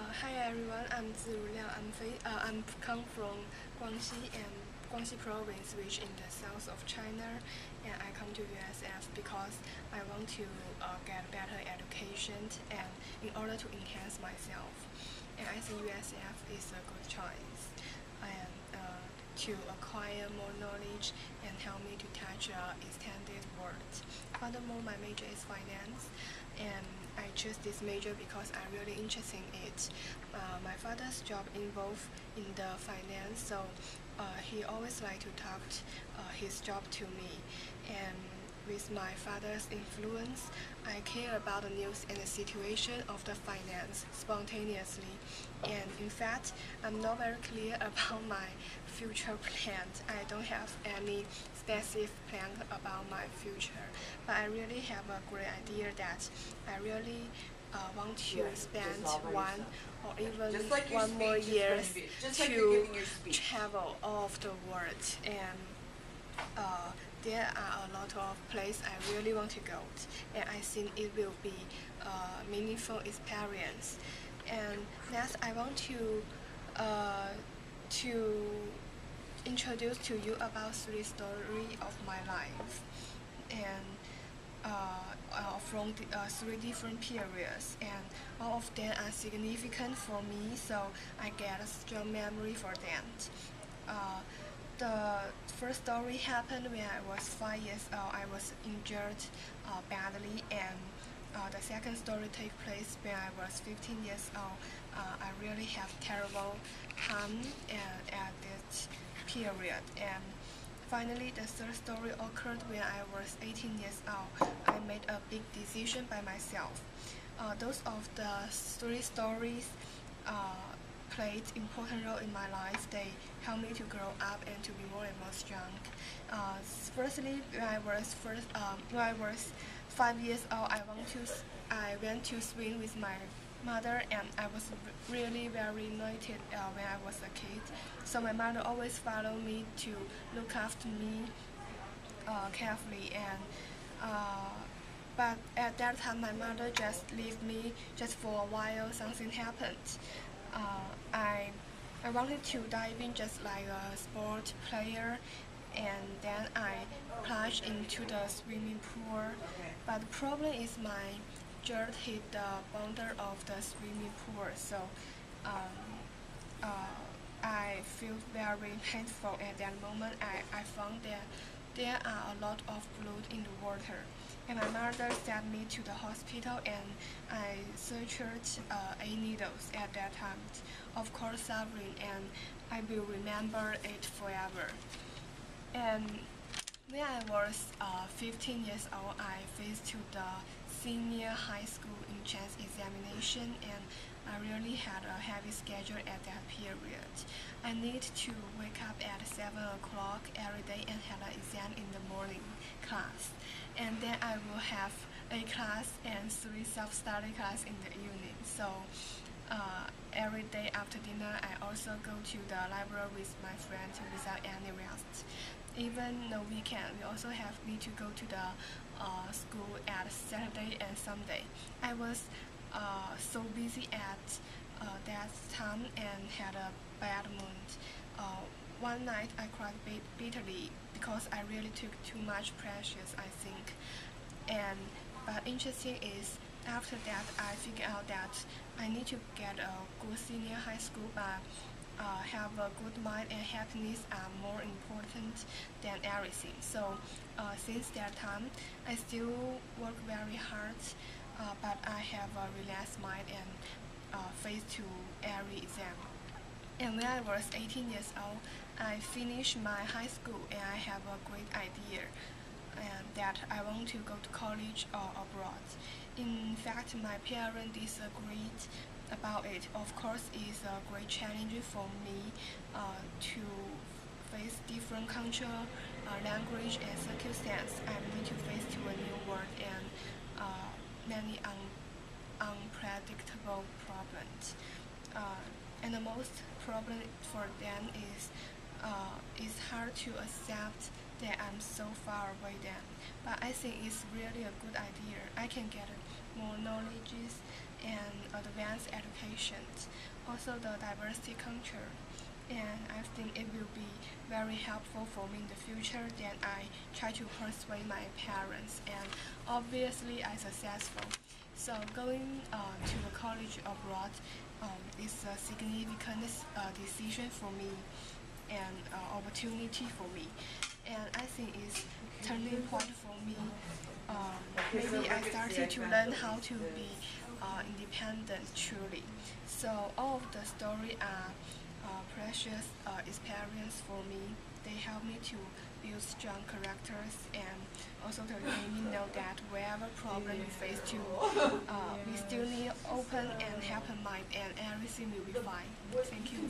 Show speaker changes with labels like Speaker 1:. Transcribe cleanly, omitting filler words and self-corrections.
Speaker 1: Hi everyone, I'm ZIRU. I'm come from Guangxi province, which in the south of China, and I come to USF because I want to get better education and in order to enhance myself. And I think USF is a good choice and to acquire more knowledge and help me to touch extended world. Furthermore, my major is finance, and I chose this major because I'm really interested in it. My father's job involved in the finance, so he always like to talk his job to me. And with my father's influence, I care about the news and the situation of the finance spontaneously. And in fact, I'm not very clear about my future plans. I don't have any specific plan about my future, but I really have a great idea that I really want to spend one or even one more years to travel all of the world, and there are a lot of places I really want to go, and I think it will be a meaningful experience. And next, I want to introduce to you about three stories of my life, and from three different periods, and all of them are significant for me, so I get a strong memory for them. Uh, the first story happened when I was 5 years old. I was injured badly, and the second story takes place when I was 15 years old. I really have terrible harm at that period. And finally, the third story occurred when I was 18 years old. I made a big decision by myself. Those of the three stories played important role in my life. They helped me to grow up and to be more and more strong. Firstly, when I was 5 years old, I went to swim with my mother, and I was really very united when I was a kid. So my mother always followed me to look after me carefully, and but at that time my mother just left me just for a while. Something happened. I wanted to dive in just like a sport player, and then I plunged into the swimming pool. But the problem is my shirt hit the boundary of the swimming pool, so um, I feel very painful at that moment. I found that there are a lot of blood in the water, and my mother sent me to the hospital, and I searched 8 needles at that time. Of course, suffering, and I will remember it forever. And when I was 15 years old, I faced to the senior high school entrance examination, and I really had a heavy schedule at that period. I need to wake up at 7 o'clock every day and have an exam in the morning class. And then I will have a class and three self-study class in the evening. So every day after dinner, I also go to the library with my friends without any rest. Even the weekend, we also need to go to the school at Saturday and Sunday. I was so busy at that time and had a bad mood. One night I cried bitterly because I really took too much pressures, I think. And but interesting is after that I figured out that I need to get a good senior high school, but have a good mind and happiness are more important than everything. So since that time, I still work very hard, but I have a relaxed mind and face to every exam. And when I was 18 years old, I finished my high school, and I have a great idea and that I want to go to college or abroad. In fact, my parents disagreed about it. Of course, it's a great challenge for me to face different culture, language, and circumstance. I need to face to a new world and many unpredictable problems. And the most problem for them is it's hard to accept that I'm so far away then. But I think it's really a good idea. I can get more knowledge and advanced education. Also the diversity culture. And I think it will be very helpful for me in the future. Then I try to persuade my parents, and obviously I successful. So going to the college abroad is a significant decision for me and opportunity for me. And I think it's turning point for me. Maybe I started to learn how to be independent truly. So all of the story are precious experience for me. They help me to build strong characters and also to let me know that wherever problem you face to, we still need open and open mind and everything will be fine. Thank you.